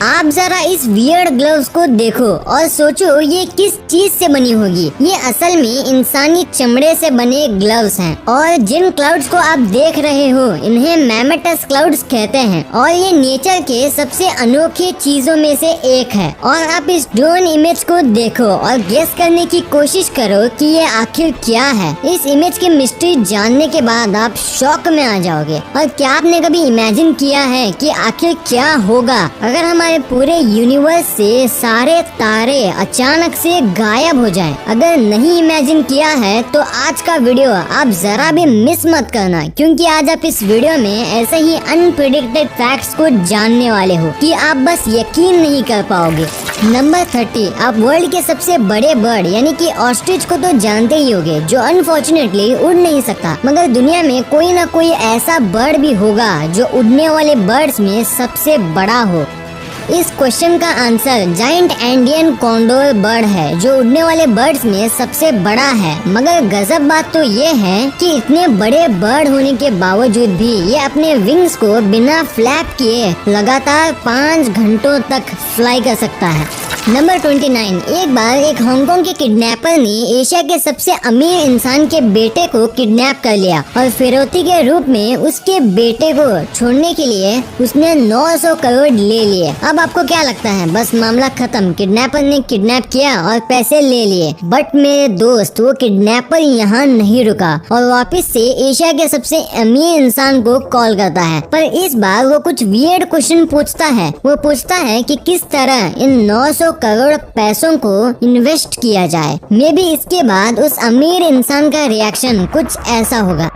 आप जरा इस वियर्ड ग्लव्स को देखो और सोचो ये किस चीज से बनी होगी। ये असल में इंसानी चमड़े से बने ग्लव्स हैं और जिन क्लाउड्स को आप देख रहे हो इन्हें मैमेटस क्लाउड्स कहते हैं और ये नेचर के सबसे अनोखे चीजों में से एक है। और आप इस ड्रोन इमेज को देखो और गेस करने की कोशिश करो कि ये आखिर क्या है। इस इमेज की मिस्ट्री जानने के बाद आप शॉक में आ जाओगे। और क्या आपने कभी इमेजिन किया है कि आखिर क्या होगा अगर हमारे पूरे यूनिवर्स से सारे तारे अचानक से गायब हो जाएं? अगर नहीं इमेजिन किया है तो आज का वीडियो आप जरा भी मिस मत करना, क्योंकि आज आप इस वीडियो में ऐसे ही अनप्रेडिक्टेड फैक्ट्स को जानने वाले हो कि आप बस यकीन नहीं कर पाओगे। नंबर 30, आप वर्ल्ड के सबसे बड़े बर्ड यानी कि ऑस्ट्रिच को तो जानते ही होगे, जो अनफॉर्चुनेटली उड़ नहीं सकता, मगर दुनिया में कोई ना कोई ऐसा बर्ड भी होगा जो उड़ने वाले बर्ड्स में सबसे बड़ा हो। इस क्वेश्चन का answer giant Andean condor bird है, जो उड़ने वाले बर्ड्स में सबसे बड़ा है। मगर गजब बात तो ये है कि इतने बड़े बर्ड होने के बावजूद भी ये अपने विंग्स को बिना फ्लैप किए लगातार 5 घंटों तक फ्लाई कर सकता है। नंबर 29, एक बार एक हांगकांग के किडनैपर ने एशिया के सबसे अमीर इंसान के बेटे को किडनैप कर लिया और फिरौती के रूप में उसके बेटे को छोड़ने के लिए उसने 900 करोड़ ले लिए। अब आपको क्या लगता है बस मामला खत्म, किडनैपर ने किडनैप किया और पैसे ले लिए। बट मेरे दोस्त, वो किडनैपर यहाँ नहीं रुका और वापस से एशिया के सबसे अमीर इंसान को कॉल करता है। पर इस बार वो कुछ वियर्ड क्वेश्चन पूछता है। वो पूछता है कि किस तरह इन 900 करोड़ पैसों को इन्वेस्ट किया जाए। मे बी इसके बाद उस अमीर इंसान का रिएक्शन कुछ ऐसा होगा।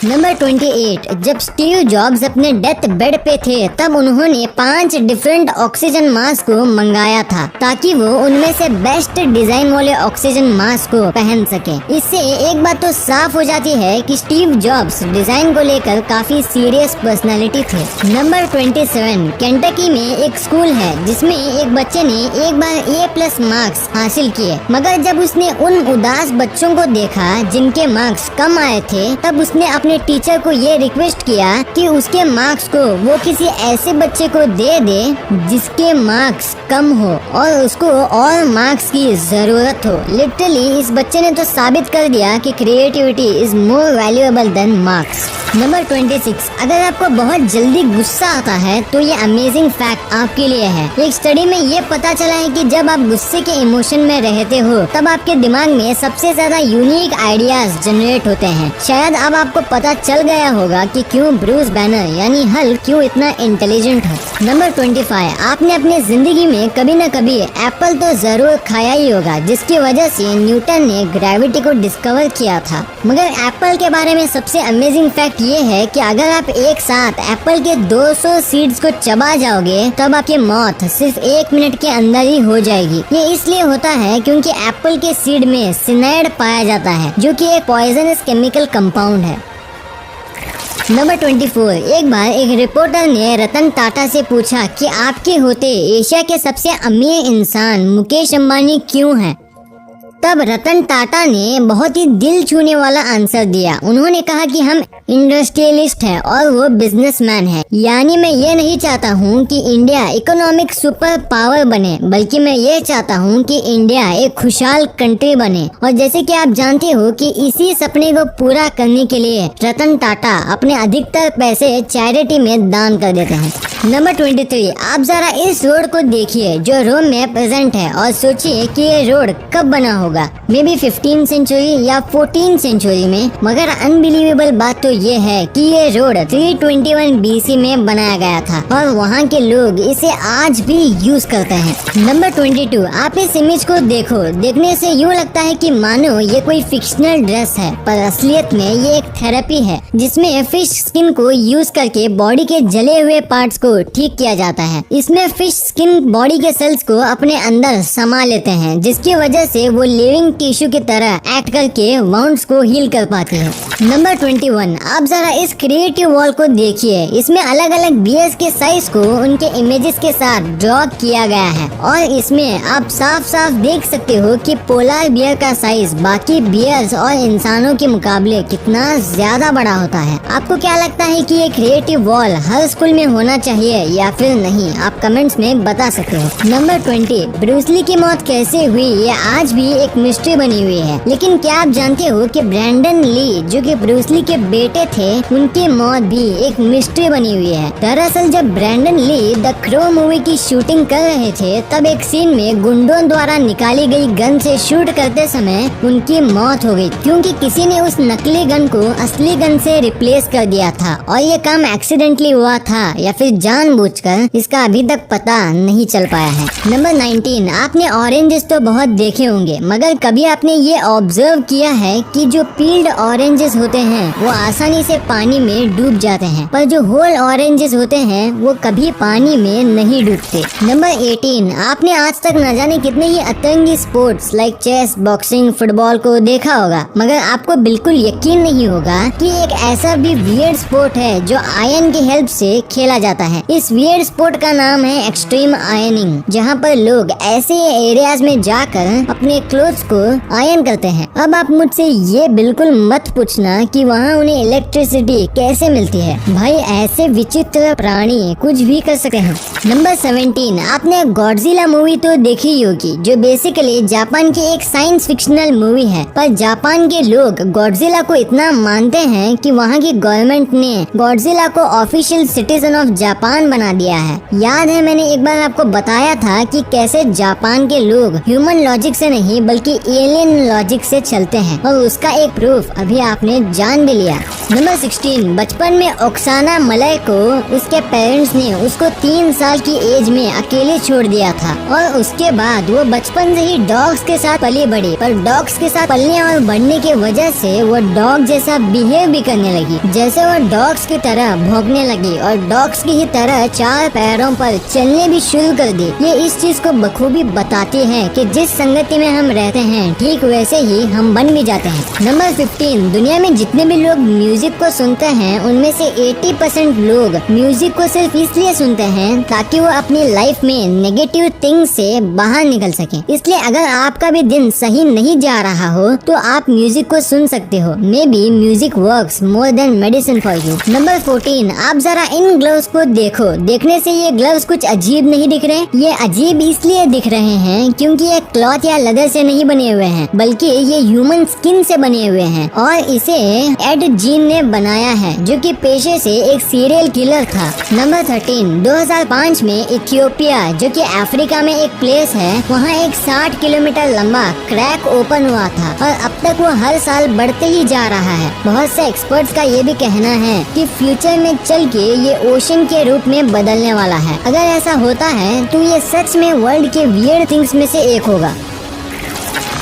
नंबर 28, जब स्टीव जॉब्स अपने डेथ बेड पे थे तब उन्होंने 5 डिफरेंट ऑक्सीजन मास्क को मंगाया था ताकि वो उनमें से बेस्ट डिजाइन वाले ऑक्सीजन मास्क को पहन सके। इससे एक बात तो साफ हो जाती है कि स्टीव जॉब्स डिजाइन को लेकर काफी सीरियस पर्सनालिटी थे। नंबर 27, केंटकी में एक स्कूल है जिसमें एक बच्चे ने एक बार A+ मार्क्स हासिल किए, मगर जब उसने उन उदास बच्चों को देखा जिनके मार्क्स कम आए थे तब उसने अपने टीचर को ये रिक्वेस्ट किया कि उसके मार्क्स को वो किसी ऐसे बच्चे को दे दे जिसके मार्क्स कम हो और उसको और मार्क्स की जरूरत हो। लिटरली इस बच्चे ने तो साबित कर दिया कि creativity is more valuable than marks. Number 26, अगर आपको बहुत जल्दी गुस्सा आता है तो ये अमेजिंग फैक्ट आपके लिए है। एक स्टडी में ये पता चला है कि जब आप गुस्से के इमोशन में रहते हो तब आपके दिमाग में सबसे ज्यादा यूनिक आइडियाज जनरेट होते हैं। शायद अब आपको पता चल गया होगा कि क्यों ब्रूस बैनर यानी हल्क क्यों इतना इंटेलिजेंट है। नंबर 25, आपने अपनी जिंदगी में कभी न कभी एप्पल तो जरूर खाया ही होगा, जिसकी वजह से न्यूटन ने ग्रेविटी को डिस्कवर किया था। मगर एप्पल के बारे में सबसे अमेजिंग फैक्ट ये है कि अगर आप एक साथ एप्पल के 200 सीड्स को चबा जाओगे तब आपकी मौत सिर्फ 1 मिनट के अंदर ही हो जाएगी। ये इसलिए होता है क्योंकि एप्पल के सीड में सिनाइड पाया जाता है, जो कि एक पॉइजनस केमिकल कंपाउंड है। नंबर 24, एक बार एक रिपोर्टर ने रतन टाटा से पूछा कि आपके होते एशिया के सबसे अमीर इंसान मुकेश अंबानी क्यों हैं? तब रतन टाटा ने बहुत ही दिल छूने वाला आंसर दिया। उन्होंने कहा कि हम इंडस्ट्रियलिस्ट हैं और वो बिजनेसमैन है। यानी मैं ये नहीं चाहता हूँ कि इंडिया इकोनॉमिक सुपर पावर बने, बल्कि मैं ये चाहता हूँ कि इंडिया एक खुशहाल कंट्री बने। और जैसे कि आप जानते हो कि इसी सपने को पूरा करने के लिए रतन टाटा अपने अधिकतर पैसे चैरिटी में दान कर देते हैं। नंबर 23, आप जरा इस रोड को देखिए जो रोम में प्रेजेंट है और सोचिए कि ये रोड कब बना होगा। मे बी 15th सेंचुरी या 14th सेंचुरी में। मगर अनबिलीवेबल बात तो ये है कि ये रोड 321 BC में बनाया गया था और वहाँ के लोग इसे आज भी यूज करते हैं। नंबर 22, आप इस इमेज को देखो। देखने से यूँ लगता है कि मानो ये कोई फिक्शनल ड्रेस है, पर असलियत में ये एक थेरेपी है जिसमें फिश स्किन को यूज करके बॉडी के जले हुए पार्ट्स को ठीक किया जाता है। इसमें फिश स्किन बॉडी के सेल्स को अपने अंदर समा लेते हैं, जिसकी वजह से वो लिविंग टिश्यू की तरह एक्ट करके वाउंड्स को हील कर पाती है। नंबर 21, आप जरा इस क्रिएटिव वॉल को देखिए। इसमें अलग अलग बियर्स के साइज को उनके इमेजेस के साथ ड्रॉ किया गया है और इसमें आप साफ साफ देख सकते हो कि पोलर बियर का साइज बाकी बियर्स और इंसानों के मुकाबले कितना ज्यादा बड़ा होता है। आपको क्या लगता है कि ये क्रिएटिव वॉल हर स्कूल में होना चाहिए चाहिए या फिर नहीं, आप कमेंट्स में बता सकते हो। नंबर 20, ब्रूस ली की मौत कैसे हुई ये आज भी एक मिस्ट्री बनी हुई है। लेकिन क्या आप जानते हो कि ब्रैंडन ली जो कि ब्रूस ली के बेटे थे, उनकी मौत भी एक मिस्ट्री बनी हुई है। दरअसल जब Brandon Lee the Crow movie की शूटिंग कर रहे थे, तब एक सीन में गुंडों द्वारा निकाली गई गन से शूट करते समय उनकी मौत हो गई, क्योंकि किसी ने उस नकली गन को असली गन से रिप्लेस कर दिया था। और ये काम एक्सीडेंटली हुआ था या फिर जानबूझकर, इसका अभी तक पता नहीं चल पाया है। नंबर 19, आपने ऑरेंजेस तो बहुत देखे होंगे, मगर कभी आपने ये ऑब्जर्व किया है कि जो पील्ड ऑरेंजेस होते हैं वो आसानी से पानी में डूब जाते हैं, पर जो होल ऑरेंजेस होते हैं वो कभी पानी में नहीं डूबते। नंबर 18, आपने आज तक न जाने कितने ही अतरंगी sports like chess, boxing, football को देखा होगा, मगर आपको बिल्कुल यकीन नहीं होगा कि एक ऐसा भी वियर्ड स्पोर्ट है जो आयन की हेल्प से खेला जाता है। इस वियर्ड स्पोर्ट का नाम है एक्सट्रीम आयनिंग, जहाँ पर लोग ऐसे एरियाज में जाकर अपने क्लोथ्स को आयन करते हैं। अब आप मुझसे ये बिल्कुल मत पूछना कि वहाँ उन्हें इलेक्ट्रिसिटी कैसे मिलती है। भाई ऐसे विचित्र प्राणी कुछ भी कर सकते हैं। नंबर 17, आपने गॉडजिला मूवी तो देखी ही होगी, जो बेसिकली जापान की एक साइंस फिक्शनल मूवी है, पर जापान के लोग गॉडजिला को इतना मानते हैं कि वहाँ की गवर्नमेंट ने गॉडजिला को ऑफिशियल सिटीजन ऑफ जापान बना दिया है। याद है मैंने एक बार आपको बताया था कि कैसे जापान के लोग ह्यूमन लॉजिक से नहीं बल्कि एलियन लॉजिक से चलते हैं, और उसका एक प्रूफ अभी आपने जान भी लिया। नंबर 16, बचपन में ओक्साना मलय को उसके पेरेंट्स ने उसको 3 साल की एज में अकेले छोड़ दिया था, और उसके बाद वो बचपन से ही डॉग्स के साथ पली बड़ी, पर डॉग्स के साथ पलने और बढ़ने की वजह से वो डॉग जैसा बिहेव भी करने लगी। जैसे वो डॉग्स की तरह भौंकने लगी और डॉग्स की ही तरह 4 पैरों पर चलने भी शुरू कर दी। ये इस चीज को बखूबी बताती है कि जिस संगति में हम रहते हैं ठीक वैसे ही हम बन भी जाते हैं। नंबर 15, दुनिया में जितने भी लोग म्यूजिक को सुनते हैं उनमें से 80% लोग म्यूजिक को सिर्फ इसलिए सुनते हैं ताकि वो अपनी लाइफ में नेगेटिव थिंग्स से बाहर निकल सके। इसलिए अगर आपका भी दिन सही नहीं जा रहा हो तो आप म्यूजिक को सुन सकते हो। May be music works more than medicine for you. Number 14, आप जरा इन ग्लव्स को देखो। देखने से ये ग्लव्स कुछ अजीब नहीं दिख रहे? ये अजीब इसलिए दिख रहे हैं क्योंकि ये क्लॉथ या लेदर से नहीं बने हुए हैं, बल्कि ये ह्यूमन स्किन से बने हुए हैं, और इसे एड जीन ने बनाया है जो कि पेशे से एक सीरियल किलर था। नंबर 13, 2005 में इथियोपिया जो कि अफ्रीका में एक प्लेस है, वहाँ एक 60 किलोमीटर लंबा क्रैक ओपन हुआ था, और अब तक वो हर साल बढ़ते ही जा रहा है। बहुत से एक्सपर्ट्स का ये भी कहना है कि फ्यूचर में चल के ये ओशन के रूप में बदलने वाला है। अगर ऐसा होता है तो ये सच में वर्ल्ड के वियर्ड थिंग्स में से एक होगा।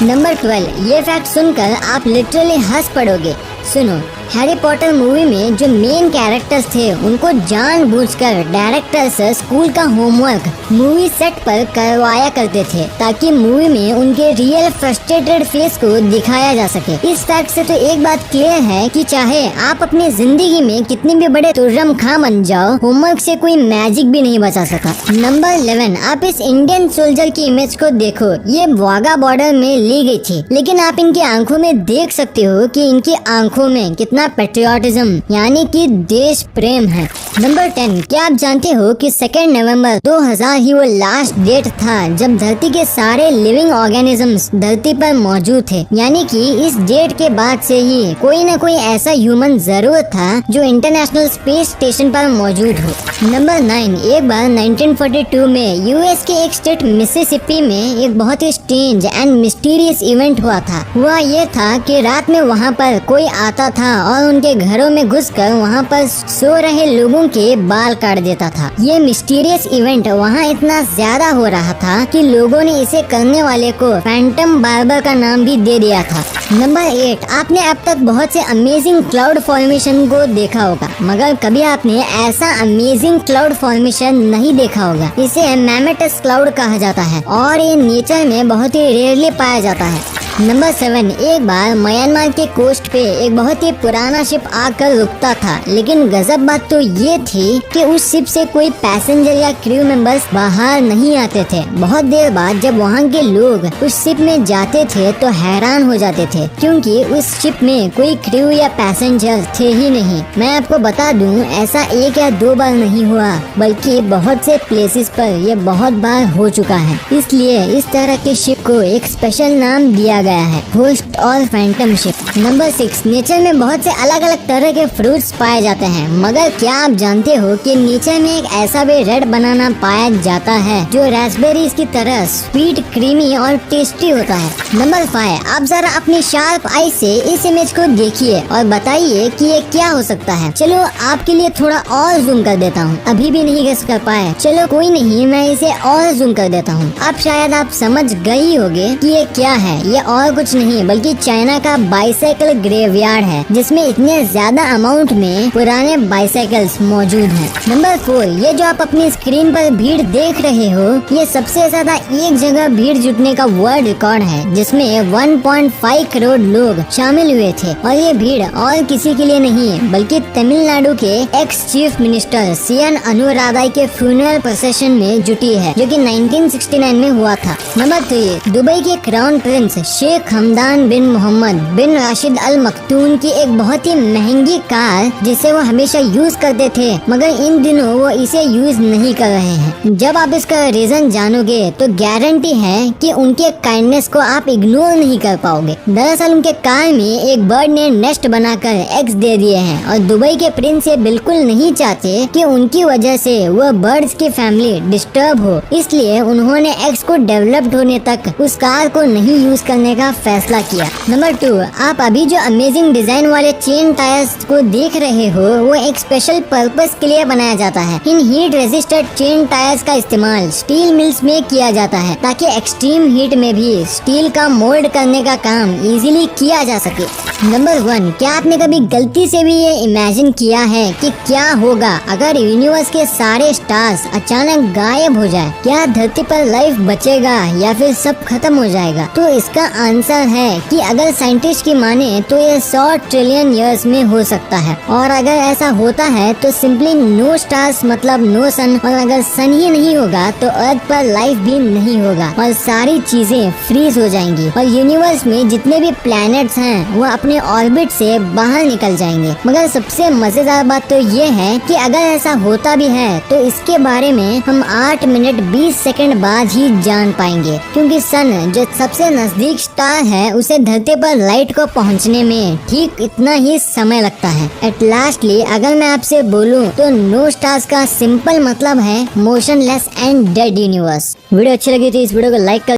नंबर 12, ये फैक्ट सुनकर आप लिटरली हंस पड़ोगे। सुनो, हैरी पॉटर मूवी में जो मेन कैरेक्टर्स थे उनको जानबूझकर डायरेक्टर्स स्कूल का होमवर्क मूवी सेट पर करवाया करते थे ताकि मूवी में उनके रियल फ्रस्ट्रेटेड फेस को दिखाया जा सके। इस फैक्ट से तो एक बात क्लियर है कि चाहे आप अपनी जिंदगी में कितने भी बड़े तुर्रम खां बन जाओ, होमवर्क से कोई मैजिक भी नहीं बचा सका। नंबर 11, आप इस इंडियन सोल्जर की इमेज को देखो। ये वाघा बॉर्डर में ली गई थी, लेकिन आप इनकी आंखों में देख सकते हो कि इनकी आंखों में कितना पेट्रियोटिज्म यानी कि देश प्रेम है। नंबर 10, क्या आप जानते हो कि 2 नवंबर 2000 ही वो लास्ट डेट था जब धरती के सारे लिविंग ऑर्गेनिजम्स धरती पर मौजूद थे, यानी कि इस डेट के बाद से ही कोई न कोई ऐसा ह्यूमन जरूर था जो इंटरनेशनल स्पेस स्टेशन पर मौजूद हो। नंबर 9, एक बार 1942 में यूएस के एक स्टेट मिसिसिपी में एक बहुत ही स्ट्रेंज एंड मिस्टीरियस इवेंट हुआ था। हुआ ये था कि रात में वहाँ पर कोई आता था और उनके घरों में घुसकर वहाँ पर सो रहे लोगों के बाल काट देता था। ये मिस्टीरियस इवेंट वहाँ इतना ज्यादा हो रहा था कि लोगों ने इसे करने वाले को फैंटम बार्बर का नाम भी दे दिया था। नंबर 8, आपने अब तक बहुत से अमेजिंग क्लाउड फॉर्मेशन को देखा होगा, मगर कभी आपने ऐसा अमेजिंग क्लाउड फॉर्मेशन नहीं देखा होगा। इसे मैमेटस क्लाउड कहा जाता है और ये नेचर में बहुत ही रेयरली पाया जाता है। नंबर 7, एक बार म्यांमार के कोस्ट पे एक बहुत ही पुराना शिप आकर रुकता था, लेकिन गजब बात तो ये थी कि उस शिप से कोई पैसेंजर या क्रू मेंबर्स बाहर नहीं आते थे। बहुत देर बाद जब वहाँ के लोग उस शिप में जाते थे तो हैरान हो जाते थे, क्योंकि उस शिप में कोई क्रू या पैसेंजर थे ही नहीं। मैं आपको बता दूं, ऐसा 1 या 2 बार नहीं हुआ, बल्कि बहुत से प्लेसेस पर यह बहुत बार हो चुका है। इसलिए इस तरह के शिप को एक स्पेशल नाम दिया गया है, घोस्ट और फैंटम शिप। नंबर 6, नेचर में बहुत से अलग अलग तरह के फ्रूट्स पाए जाते हैं, मगर क्या आप जानते हो कि नेचर में एक ऐसा भी रेड बनाना पाया जाता है जो रास्पबेरीज की तरह स्वीट, क्रीमी और टेस्टी होता है। नंबर 5, आप जरा अपनी शार्प आई से इस इमेज को देखिए और बताइए कि ये क्या हो सकता है। चलो आपके लिए थोड़ा और जूम कर देता हूँ, अभी भी नहीं गेस कर पाए। चलो कोई नहीं, मैं इसे और जूम कर देता हूँ। अब शायद आप समझ गई होंगे कि ये क्या है। ये और कुछ नहीं बल्कि चाइना का बाइसाइकिल ग्रेवयार्ड है, जिसमें इतने ज्यादा अमाउंट में पुराने बाइसाइकिल्स मौजूद हैं। नंबर 4, ये जो आप अपनी स्क्रीन पर भीड़ देख रहे हो, ये सबसे ज्यादा एक जगह भीड़ जुटने का वर्ल्ड रिकॉर्ड है, जिसमें 1.5 करोड़ लोग शामिल हुए थे। और ये भीड़ और किसी के लिए नहीं बल्कि तमिलनाडु के एक्स चीफ मिनिस्टर सीएन अनुराधाई के फ्यूनरल प्रोसेशन में जुटी है, जो कि 1969 में हुआ था। नंबर 3, दुबई के क्राउन प्रिंस शेख हमदान बिन मोहम्मद बिन राशिद अल मखतूम की एक बहुत ही महंगी कार, जिसे वो हमेशा यूज करते थे, मगर इन दिनों वो इसे यूज नहीं कर रहे हैं। जब आप इसका रीजन जानोगे तो गारंटी है कि उनके काइंडनेस को आप इग्नोर नहीं कर पाओगे। दरअसल उनके कार में एक बर्ड ने नेस्ट बनाकर एग्स दे दिए हैं और दुबई के प्रिंस ये बिल्कुल नहीं चाहते कि उनकी वजह से वह बर्ड्स की फैमिली डिस्टर्ब हो, इसलिए उन्होंने एग्स को डेवलप्ड होने तक उस कार को नहीं यूज करने का फैसला किया। नंबर 2, आप अभी जो अमेजिंग डिजाइन वाले चेन टायर्स को देख रहे हो, वो एक स्पेशल पर्पस के लिए बनाया जाता है। इन हीट रेजिस्टेंट चेन टायर्स का इस्तेमाल स्टील मिल्स में किया जाता है, ताकि एक्सट्रीम हीट में भी स्टील का मोल्ड करने का काम इजीली किया जा सके। नंबर 1, क्या आपने कभी गलती से भी ये इमेजिन किया है कि क्या होगा अगर यूनिवर्स के सारे स्टार्स अचानक गायब हो जाए? क्या धरती पर लाइफ बचेगा या फिर सब खत्म हो जाएगा? तो इसका आंसर है कि अगर साइंटिस्ट की माने तो ये 100 ट्रिलियन ईयर्स में हो सकता है, और अगर ऐसा होता है तो सिंपली नो स्टार्स मतलब नो सन, और अगर सन ही नहीं होगा तो अर्थ पर लाइफ भी नहीं होगा और सारी चीजें फ्रीज हो जाएंगी, और यूनिवर्स में जितने भी प्लैनेट्स हैं वो अपने ऑर्बिट से बाहर निकल जाएंगे। मगर सबसे मजेदार बात तो ये है कि अगर ऐसा होता भी है तो इसके बारे में हम 8 मिनट 20 सेकंड बाद ही जान पाएंगे, क्योंकि सन जो सबसे नजदीक स्टार है उसे धरती पर लाइट को पहुंचने में ठीक इतना ही समय लगता है। एट लास्टली अगर मैं आपसे बोलूं तो नो स्टार्स का सिंपल मतलब है motionless and dead universe. Video अच्छी लगी तो इस वीडियो को लाइक कर